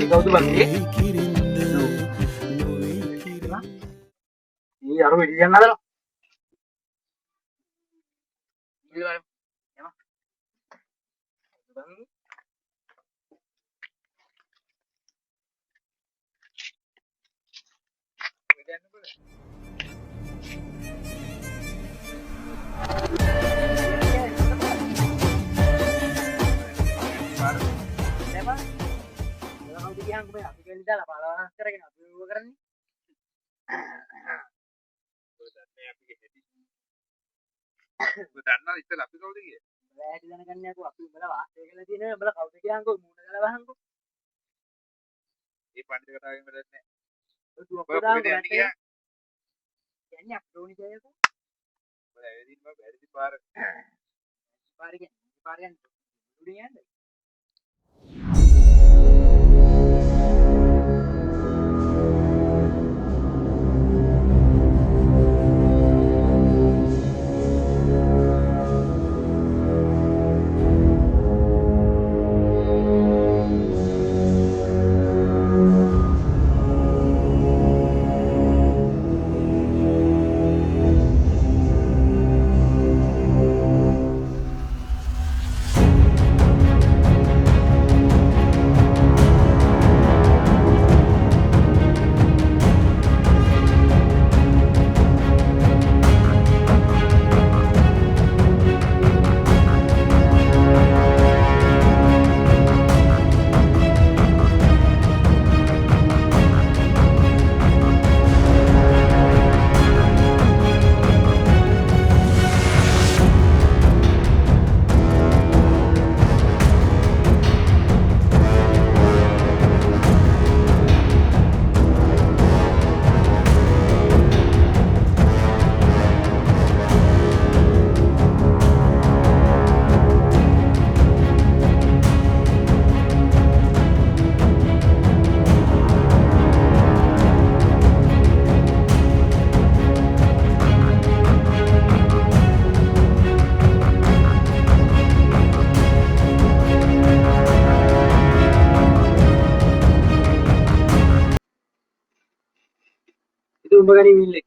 kau tu bagi. Iya, harus dia yang ada. Iya, kalau dia yang aku bikin di dalam malah keren aku keren. Betul, itu lah. Kau dia. Di sana kan aku bela bahasa kalau dia bela kau dia aku muda bela bahang aku. Ini pandai kata yang benar ni. Itu aku dah berarti. Kayaknya aku ni saya tu. Boleh ini mah dari par. Parian. Dunia ni. Itu bukan milik.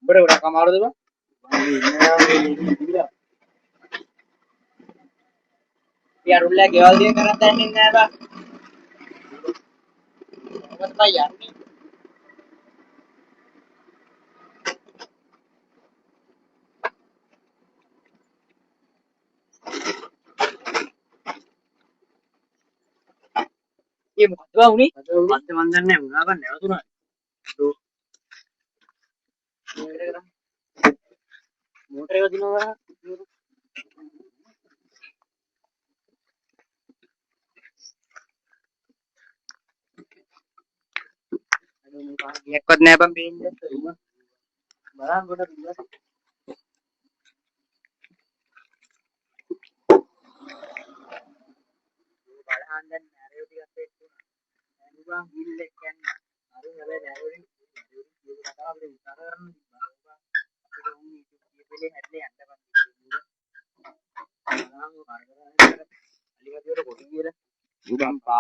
Udah kamar tu bang. Biar ulah jual dia kerana ni apa? Apa bayar ni? Iya, betul bang ni. Macam mana ni? Apa ni? Apa tu nak? Tu. Motor yang dino lah. Ikut ni bang pinjam tu. Barang guna pinjam. Barang dan nareo dia tu. Bang bilik kan. Baru ada nareo ni. Kata apa ni? Sekarang kita ni pilih ada anda bang. Barang barang. Lihat dia tu kopi dia. Bukan pa.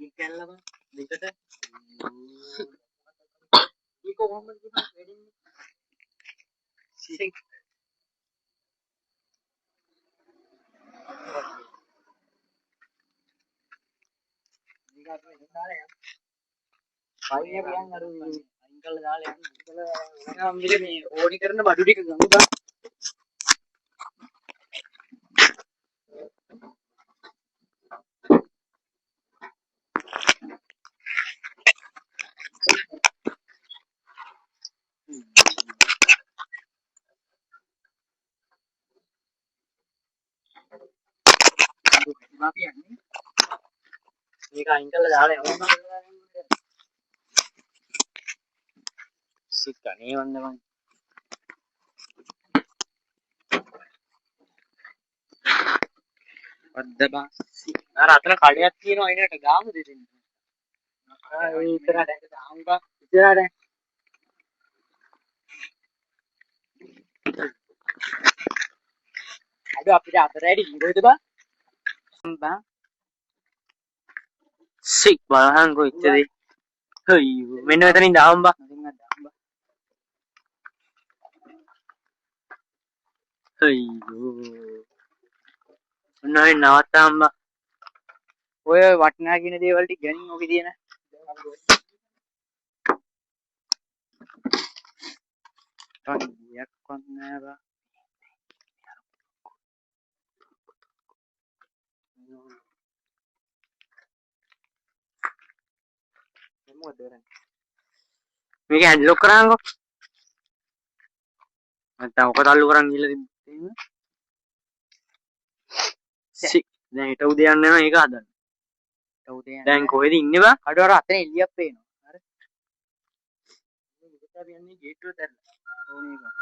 Ikan lah bang, lihat deh. Iko kamu juga wedding. Sing. Jika tu hendak ya. Kayaknya yang harus angkal dah ya. Kalau ambil ni, ori kerana baju di kerana bang. Tapi yang ni, jika angkal dah ya. Sikat ni mana bang? වද්ද බස්සි. අර අතන කඩයක් තියෙනවා එනට ගාමු දෙන්න. ඒ ඉතරට දාමු බා. ඉතරට. අද අපිට අතර ඇඩි ඉරෝද බා. බා. සික් බලහන්කෝ ඉතරේ. හොයි මෙන්න මෙතනින් දාමු බා. අයියෝ මොනවයි නවත්තාම් බා. ඔය වටිනා කියන දේවල් ටික ගනින් ඔකේ තියෙන. යක් නෑ බා. මේක හැන්ඩ්ලොක් කරාංගෝ. නැත්නම් ඔක තල්ලු කරන් ගිහලා තිබ්බේ. සික් දැන් ඊට උදේ යන්න යනවා ඒක හදන්න. දැන් කොහෙද ඉන්නේ බා? කඩවර අතන එළියක් පේනවා. හරි. මේක අපි යන්නේ ගේට්ටුව දැරලා. ඕනේ බා.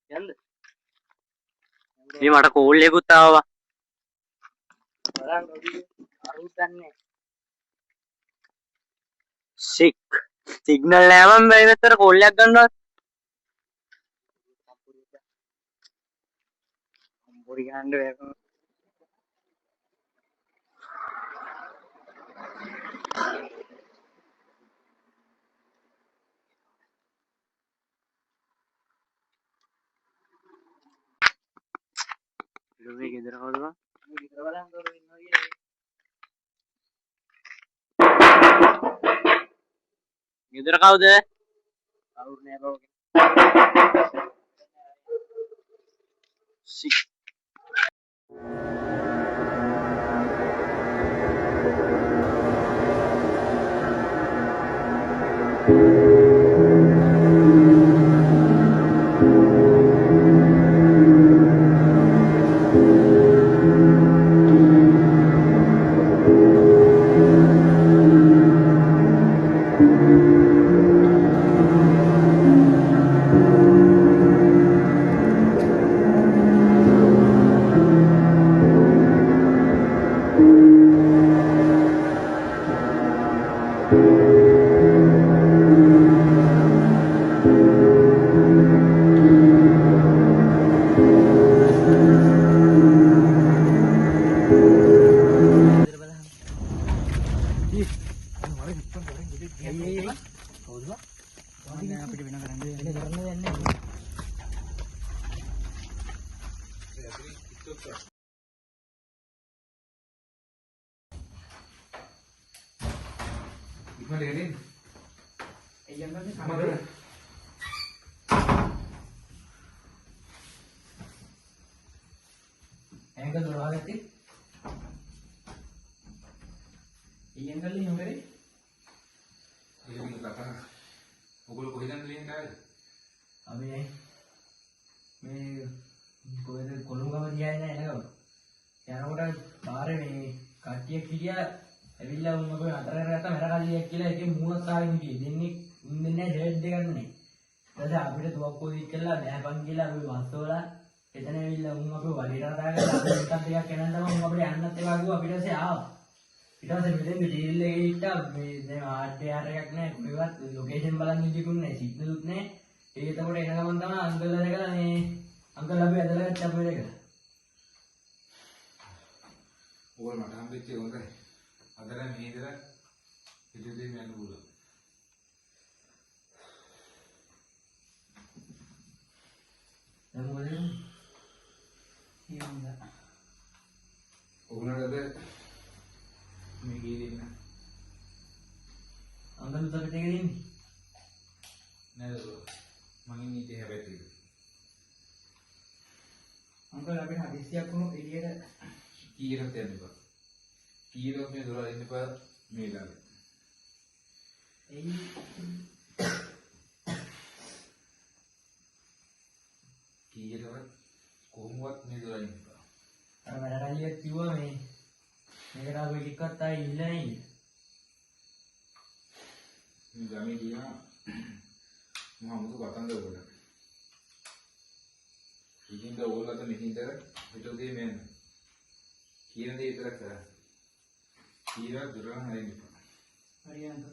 යන්න. මේ මට කෝල් එකකුත් ආවා. බලන්න අරුත් දන්නේ. සික් සිග්නල් නෑ මම මේ මෙතන කෝල් එකක් ගන්නවත්. සම්පූර්ණ ගන්න බෑ. මේ ගෙදර කවුද බා? මේ ගෙදර බලන්න කවුද ඉන්නවා කියලා. ගෙදර කවුද? කවුරු නෑ බා. සික් Angle ದೊಡ್ಡವಾಗತ್ತೆ ಈ angle ಲಿ ನೋಡ್ರಿ ini kata pukul kohidan lihat kan අපි මේ කොහෙද කොළඹ ගියා නෑ නේද යනකොට පාරේ මේ කට්ටියක් හිටියා ඇවිල්ලා උන් අපේ අතර කරගත්තා මර කල්ලියක් කියලා එකේ මූණක් ආගෙන හිටියේ දෙන්නේ ඉන්නේ නෑ ෂර්ට් දෙක ගන්නනේ ඊට පස්සේ අපිට තුවක්කුව දීලා නෑපන් කියලා අපි වස්තෝල එතන ඇවිල්ලා උන් අපේ වලියට දාගෙන අපිට එකක් දෙකක් එනන් තමයි උන් අපිට යන්නත් ඒවා ගිහුවා අපිට පස්සේ ආවා ඊට පස්සේ මෙතෙන් ඩීල් එකේ හිටා මේ දැන් ආඩ්ඩයාට එකක් නෑ කොහෙවත් ලොකේෂන් බලන්න විදිහකුත් නෑ සිග්නලුත් නෑ ඒක එතකොට එන ගමන් තමයි අංකල්ලා දැකලා මේ අංකල් අපි ඇදලා ගත්ත අපේ දෙක ඕල් මට හම්බෙච්ච හොඳයි අදලා මේ ඉඳලා පිටුදේ යන්න පුළුවන් දැන් මොකද කියන්නේ ඕනකද මේ ගියේ දෙන්න අංකල් උදේට එක දෙන්නේ නේද මම ඉන්නේ හැබැයි අංකල් අපිට හදිස්සියක් වුණොත් එළියට කීරත් යන්න එපා කීරත් මේ දොර ඉන්න එපා මේ ළඟ එයි කීරවත් කොහොමවත් මේ දොර ඉන්න එපා අර වැඩකලියක් කිව්වා මේ මේකට අපි ටිකක් ආයි ඉන්න නෑ මේ ගමේ ගියා මම අමුතු කතන්දර වල ඉතින් ඕගොල්ලෝ අත මෙහින්ද හිතුවේ මේ කියන දේ විතරක් කරා. කීවා දුරම හරින්න එපා. හරියන්ත.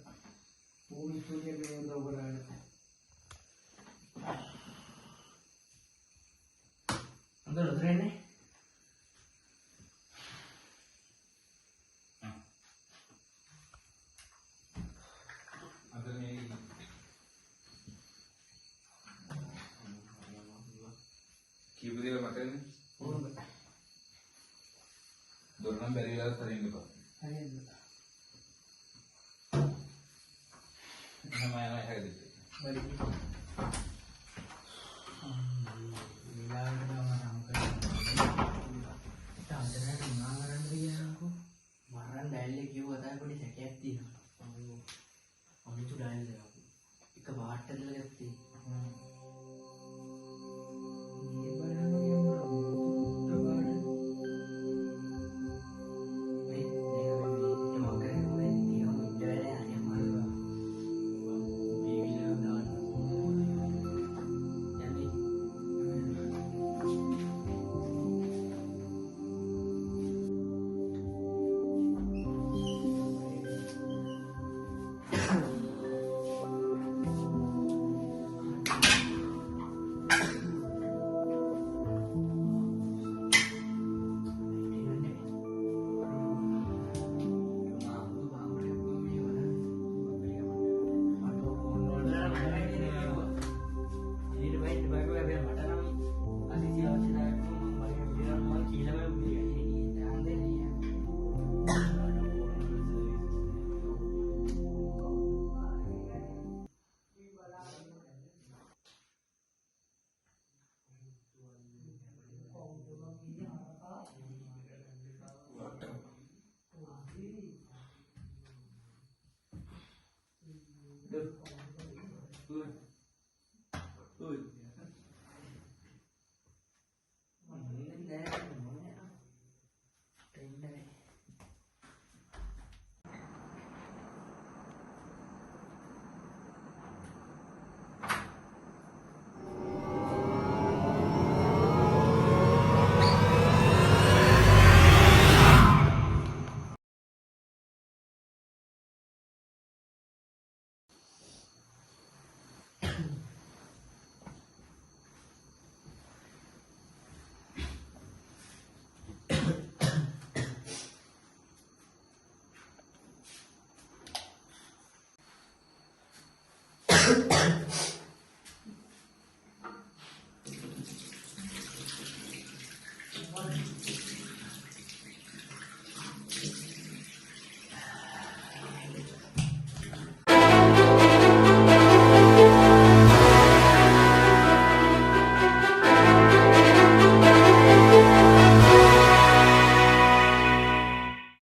පොලිසිය මේ උදව් කරන්නේ. අnder උදරන්නේ. අද මේ කීප දේවල් මතකනේ? ඕනද? දොරනම් බැරි වෙලාවත් හරින්න එපා. හරියන්ත. එහෙම යනවා හැදෙන්න. බරි. විලාවට නම් කරන්නේ. තාන්දරට මා කරන්න කියනකො මරන්න ඩයිල් කිව්ව තමයි පොඩි සැකයක් තියෙනවා. අමුතු ඩයිල් එක. එක වාට්ටදල ගත්තේ.